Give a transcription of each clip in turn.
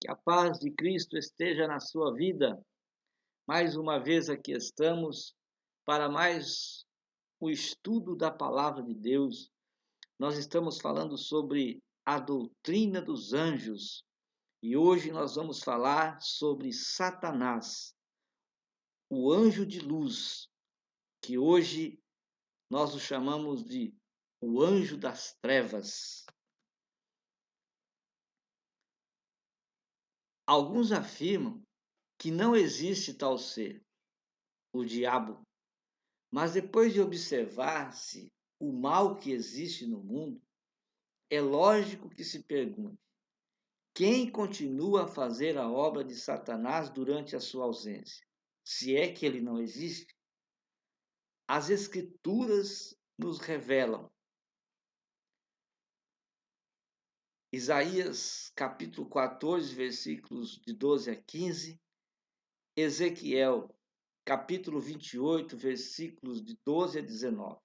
Que a paz de Cristo esteja na sua vida. Mais uma vez aqui estamos para mais o estudo da palavra de Deus. Nós estamos falando sobre a doutrina dos anjos e hoje nós vamos falar sobre Satanás, o anjo de luz, que hoje nós o chamamos de o anjo das trevas. Alguns afirmam que não existe tal ser, o diabo. Mas depois de observar-se o mal que existe no mundo, é lógico que se pergunte: quem continua a fazer a obra de Satanás durante a sua ausência? Se é que ele não existe? As Escrituras nos revelam. Isaías capítulo 14, versículos de 12 a 15. Ezequiel capítulo 28, versículos de 12 a 19.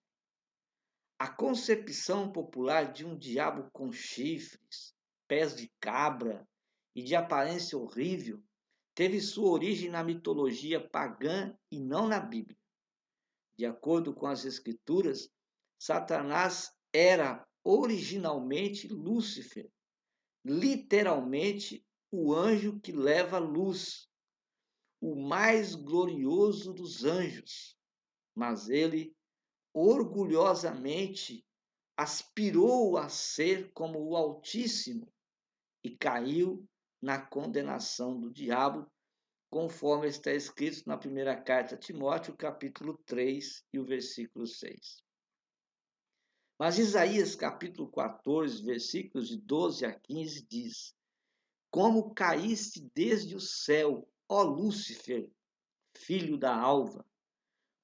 A concepção popular de um diabo com chifres, pés de cabra e de aparência horrível teve sua origem na mitologia pagã e não na Bíblia. De acordo com as Escrituras, Satanás era originalmente Lúcifer, literalmente o anjo que leva luz, o mais glorioso dos anjos, mas ele orgulhosamente aspirou a ser como o Altíssimo e caiu na condenação do diabo, conforme está escrito na primeira carta a Timóteo, capítulo 3 e o versículo 6. Mas Isaías, capítulo 14, versículos de 12 a 15, diz: Como caíste desde o céu, ó Lúcifer, filho da alva,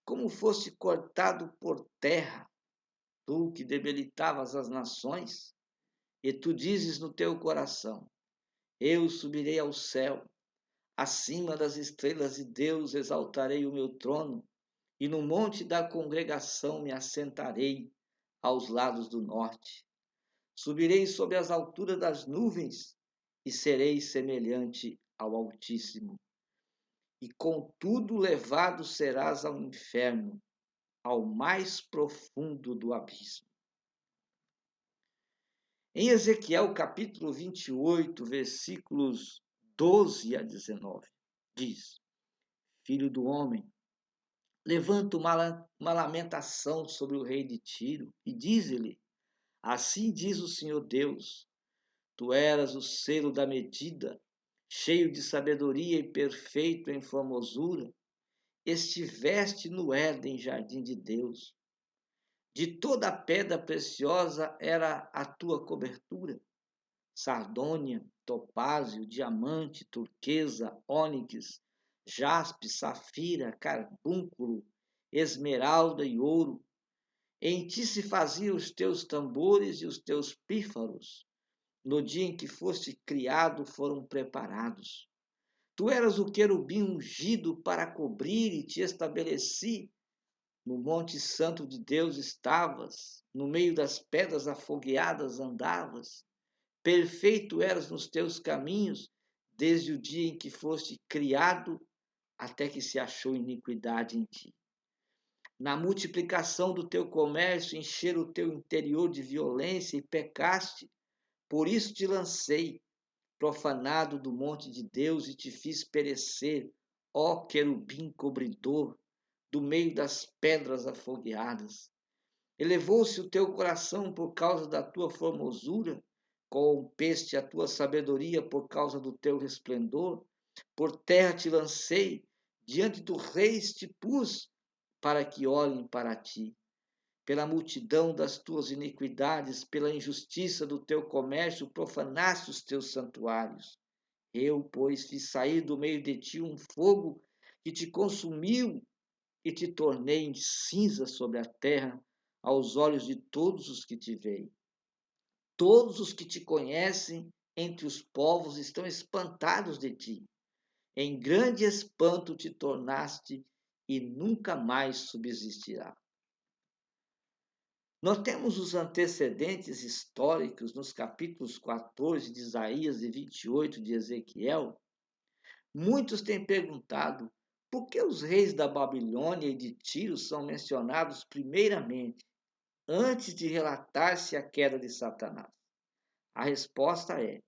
como foste cortado por terra, tu que debilitavas as nações, e tu dizes no teu coração: eu subirei ao céu, acima das estrelas de Deus exaltarei o meu trono, e no monte da congregação me assentarei aos lados do norte. Subirei sobre as alturas das nuvens e serei semelhante ao Altíssimo. E contudo levado serás ao inferno, ao mais profundo do abismo. Em Ezequiel capítulo 28, versículos 12 a 19, diz: Filho do homem, levanta uma lamentação sobre o rei de Tiro e dize-lhe: assim diz o Senhor Deus, tu eras o selo da medida, cheio de sabedoria e perfeito em formosura, estiveste no Éden, jardim de Deus. De toda a pedra preciosa era a tua cobertura, sardônia, topázio, diamante, turquesa, ônix, jaspe, safira, carbúnculo, esmeralda e ouro. Em ti se faziam os teus tambores e os teus pífaros. No dia em que foste criado foram preparados. Tu eras o querubim ungido para cobrir e te estabeleci. No monte santo de Deus estavas, no meio das pedras afogueadas andavas. Perfeito eras nos teus caminhos, desde o dia em que foste criado, até que se achou iniquidade em ti. Na multiplicação do teu comércio, encher o teu interior de violência e pecaste, por isso te lancei, profanado do monte de Deus, e te fiz perecer, ó querubim cobridor, do meio das pedras afogueadas. Elevou-se o teu coração por causa da tua formosura, corrompeste a tua sabedoria por causa do teu resplendor. Por terra te lancei, diante dos reis te pus, para que olhem para ti. Pela multidão das tuas iniquidades, pela injustiça do teu comércio, profanaste os teus santuários. Eu, pois, fiz sair do meio de ti um fogo que te consumiu e te tornei em cinza sobre a terra, aos olhos de todos os que te veem. Todos os que te conhecem entre os povos estão espantados de ti. Em grande espanto te tornaste e nunca mais subsistirá. Nós temos os antecedentes históricos nos capítulos 14 de Isaías e 28 de Ezequiel. Muitos têm perguntado por que os reis da Babilônia e de Tiro são mencionados primeiramente, antes de relatar-se a queda de Satanás. A resposta é: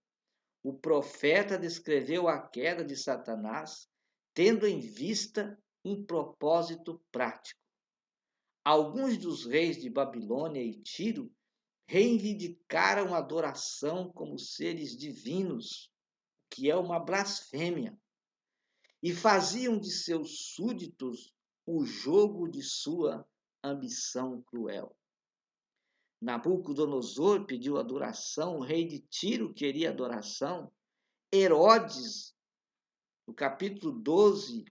o profeta descreveu a queda de Satanás tendo em vista um propósito prático. Alguns dos reis de Babilônia e Tiro reivindicaram a adoração como seres divinos, que é uma blasfêmia, e faziam de seus súditos o jogo de sua ambição cruel. Nabucodonosor pediu adoração, o rei de Tiro queria adoração, Herodes, no capítulo 12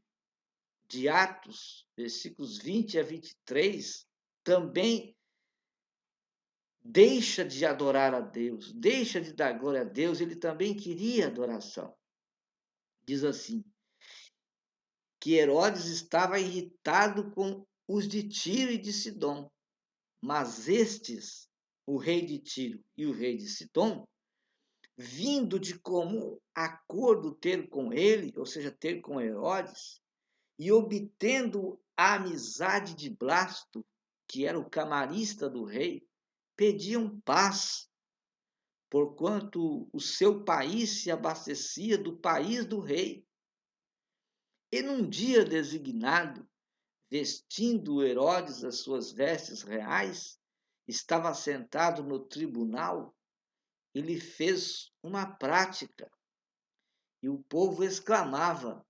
de Atos, versículos 20 a 23, também deixa de adorar a Deus, deixa de dar glória a Deus, ele também queria adoração. Diz assim, que Herodes estava irritado com os de Tiro e de Sidom, mas estes, o rei de Tiro e o rei de Sidom, vindo de comum acordo ter com ele, ou seja, ter com Herodes, e obtendo a amizade de Blasto, que era o camarista do rei, pediam paz, porquanto o seu país se abastecia do país do rei. E num dia designado, vestindo Herodes as suas vestes reais, estava sentado no tribunal e lhe fez uma prática. E o povo exclamava: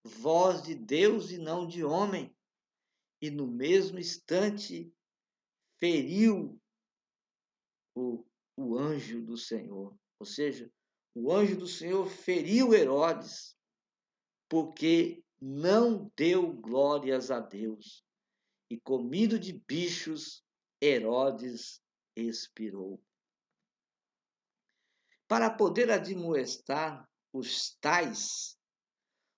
voz de Deus e não de homem. E no mesmo instante feriu o anjo do Senhor. Ou seja, o anjo do Senhor feriu Herodes, porque não deu glórias a Deus. E comido de bichos, Herodes expirou. Para poder admoestar os tais,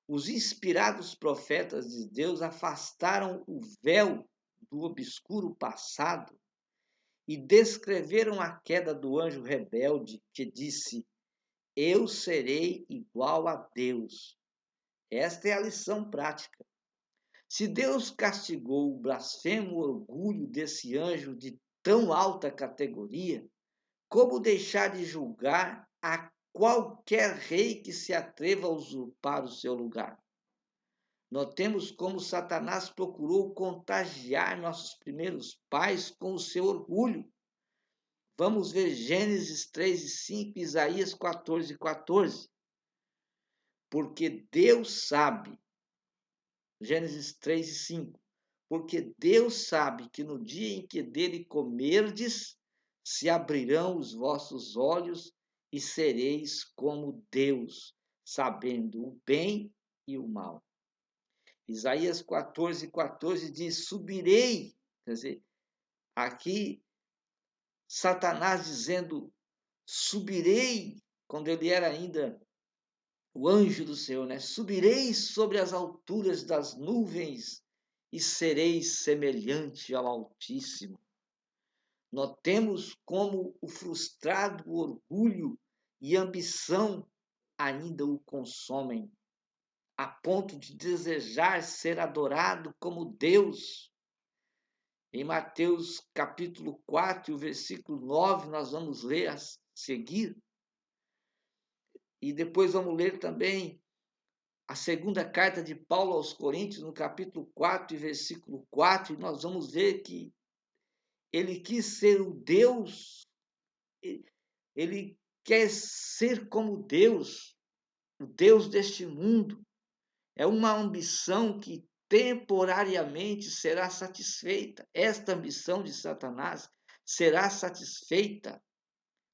os inspirados profetas de Deus afastaram o véu do obscuro passado e descreveram a queda do anjo rebelde que disse: eu serei igual a Deus. Esta é a lição prática. Se Deus castigou o blasfemo orgulho desse anjo de tão alta categoria, como deixar de julgar a qualquer rei que se atreva a usurpar o seu lugar? Notemos como Satanás procurou contagiar nossos primeiros pais com o seu orgulho. Vamos ver Gênesis 3 e 5, Isaías 14 e 14. Porque Deus sabe, Gênesis 3 e 5, porque Deus sabe que no dia em que dele comerdes, se abrirão os vossos olhos e sereis como Deus, sabendo o bem e o mal. Isaías 14, 14 diz, subirei, quer dizer, aqui Satanás dizendo, subirei, quando ele era ainda o anjo do Senhor, né? Subirei sobre as alturas das nuvens e serei semelhante ao Altíssimo. Notemos como o frustrado orgulho e ambição ainda o consomem, a ponto de desejar ser adorado como Deus. Em Mateus capítulo 4, versículo 9, nós vamos ler a seguir. E depois vamos ler também a segunda carta de Paulo aos Coríntios, no capítulo 4, versículo 4, e nós vamos ver que ele quis ser o Deus, ele quer ser como Deus, o Deus deste mundo. É uma ambição que temporariamente será satisfeita. Esta ambição de Satanás será satisfeita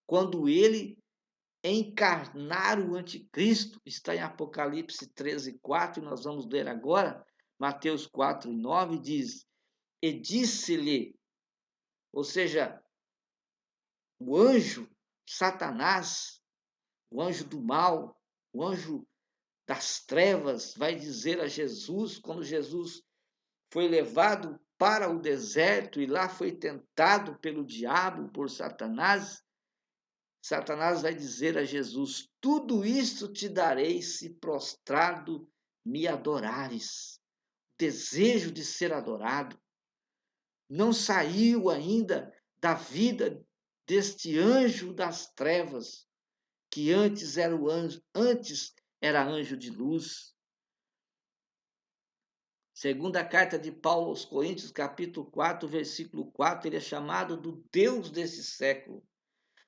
quando ele encarnar o anticristo. Está em Apocalipse 13, 4, e nós vamos ler agora. Mateus 4, 9 diz, e disse-lhe, ou seja, o anjo, Satanás, o anjo do mal, o anjo das trevas, vai dizer a Jesus, quando Jesus foi levado para o deserto e lá foi tentado pelo diabo, por Satanás, Satanás vai dizer a Jesus: tudo isso te darei se prostrado me adorares. Desejo de ser adorado. Não saiu ainda da vida deste anjo das trevas, que antes era anjo de luz. Segunda carta de Paulo aos Coríntios, capítulo 4, versículo 4, ele é chamado do Deus desse século,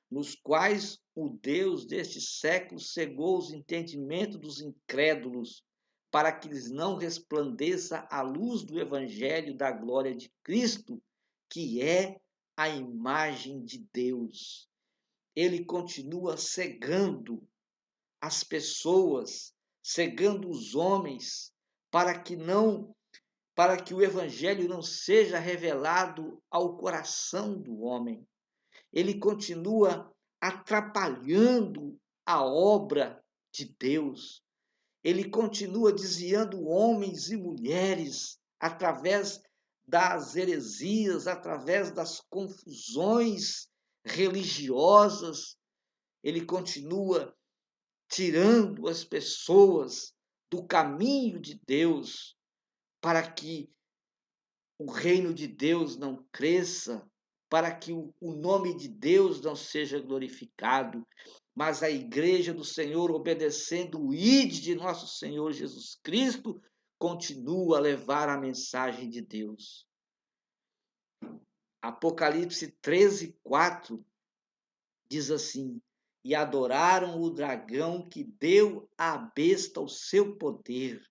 nos quais o Deus deste século cegou os entendimentos dos incrédulos, para que lhes não resplandeça a luz do evangelho da glória de Cristo, que é a imagem de Deus. Ele continua cegando as pessoas, cegando os homens, para que o evangelho não seja revelado ao coração do homem. Ele continua atrapalhando a obra de Deus. Ele continua desviando homens e mulheres através das heresias, através das confusões religiosas. Ele continua tirando as pessoas do caminho de Deus para que o reino de Deus não cresça, para que o nome de Deus não seja glorificado, mas a igreja do Senhor, obedecendo o ide de nosso Senhor Jesus Cristo, continua a levar a mensagem de Deus. Apocalipse 13, 4 diz assim: e adoraram o dragão que deu à besta o seu poder.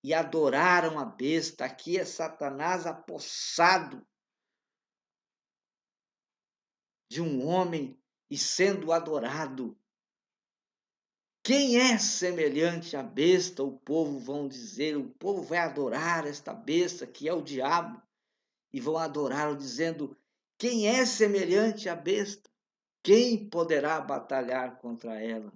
E adoraram a besta. Aqui é Satanás apossado de um homem e sendo adorado. Quem é semelhante à besta? O povo vão dizer, o povo vai adorar esta besta que é o diabo e vão adorá-lo dizendo: quem é semelhante à besta? Quem poderá batalhar contra ela?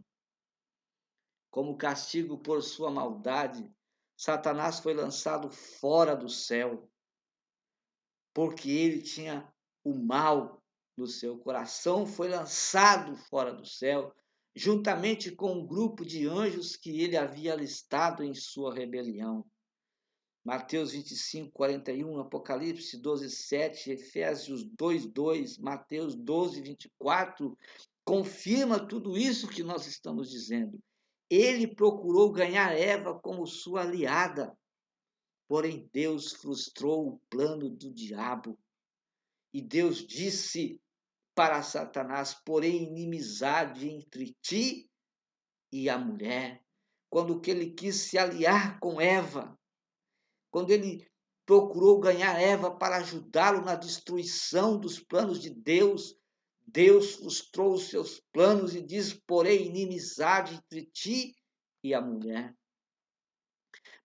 Como castigo por sua maldade, Satanás foi lançado fora do céu, porque ele tinha o mal no seu coração, foi lançado fora do céu, juntamente com um grupo de anjos que ele havia alistado em sua rebelião. Mateus 25, 41, Apocalipse 12, 7, Efésios 2, 2, Mateus 12, 24, confirma tudo isso que nós estamos dizendo. Ele procurou ganhar Eva como sua aliada, porém Deus frustrou o plano do diabo. E Deus disse para Satanás: porém inimizade entre ti e a mulher. Quando que ele quis se aliar com Eva, quando ele procurou ganhar Eva para ajudá-lo na destruição dos planos de Deus, Deus frustrou os seus planos e diz: porém inimizade entre ti e a mulher.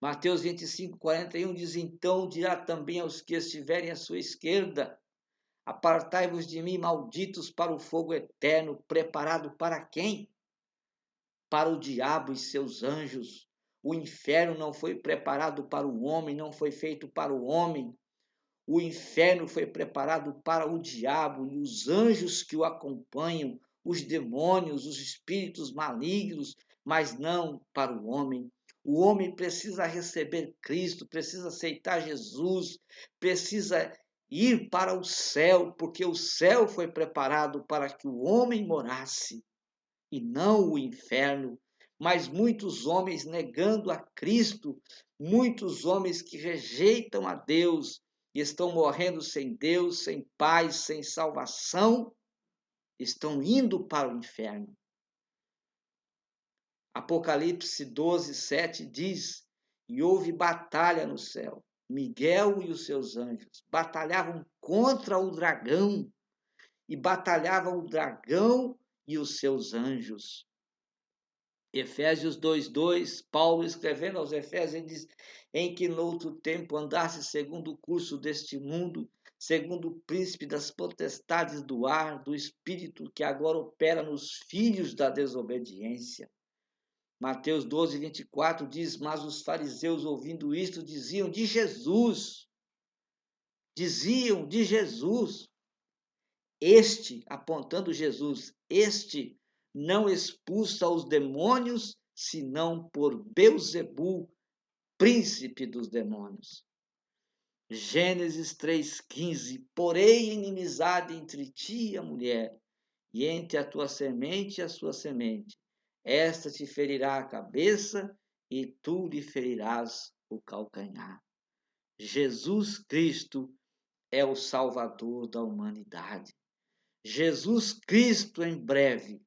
Mateus 25, 41 diz: então dirá também aos que estiverem à sua esquerda: apartai-vos de mim, malditos, para o fogo eterno, preparado para quem? Para o diabo e seus anjos. O inferno não foi preparado para o homem, não foi feito para o homem. O inferno foi preparado para o diabo e os anjos que o acompanham, os demônios, os espíritos malignos, mas não para o homem. O homem precisa receber Cristo, precisa aceitar Jesus, precisa ir para o céu, porque o céu foi preparado para que o homem morasse e não o inferno. Mas muitos homens negando a Cristo, muitos homens que rejeitam a Deus e estão morrendo sem Deus, sem paz, sem salvação, estão indo para o inferno. Apocalipse 12, 7 diz: e houve batalha no céu. Miguel e os seus anjos batalhavam contra o dragão, e batalhavam o dragão e os seus anjos. Efésios 2:2, Paulo escrevendo aos Efésios, ele diz: em que noutro tempo andasse segundo o curso deste mundo, segundo o príncipe das potestades do ar, do espírito que agora opera nos filhos da desobediência. Mateus 12, 24 diz: mas os fariseus, ouvindo isto, diziam de Jesus: diziam de Jesus, este, apontando Jesus, este não expulsa os demônios, senão por Beelzebul, príncipe dos demônios. Gênesis 3,15, porém inimizade entre ti e a mulher, e entre a tua semente e a sua semente. Esta te ferirá a cabeça, e tu lhe ferirás o calcanhar. Jesus Cristo é o Salvador da humanidade. Jesus Cristo em breve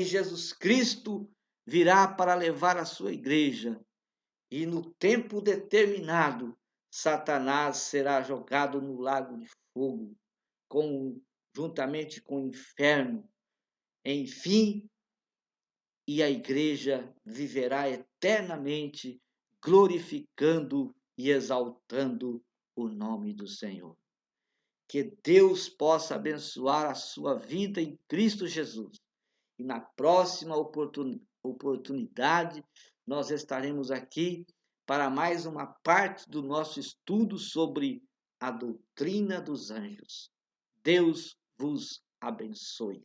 Jesus Cristo virá para levar a sua igreja, e no tempo determinado, Satanás será jogado no lago de fogo, juntamente com o inferno. Enfim, e a igreja viverá eternamente glorificando e exaltando o nome do Senhor. Que Deus possa abençoar a sua vida em Cristo Jesus. E na próxima oportunidade, nós estaremos aqui para mais uma parte do nosso estudo sobre a doutrina dos anjos. Deus vos abençoe.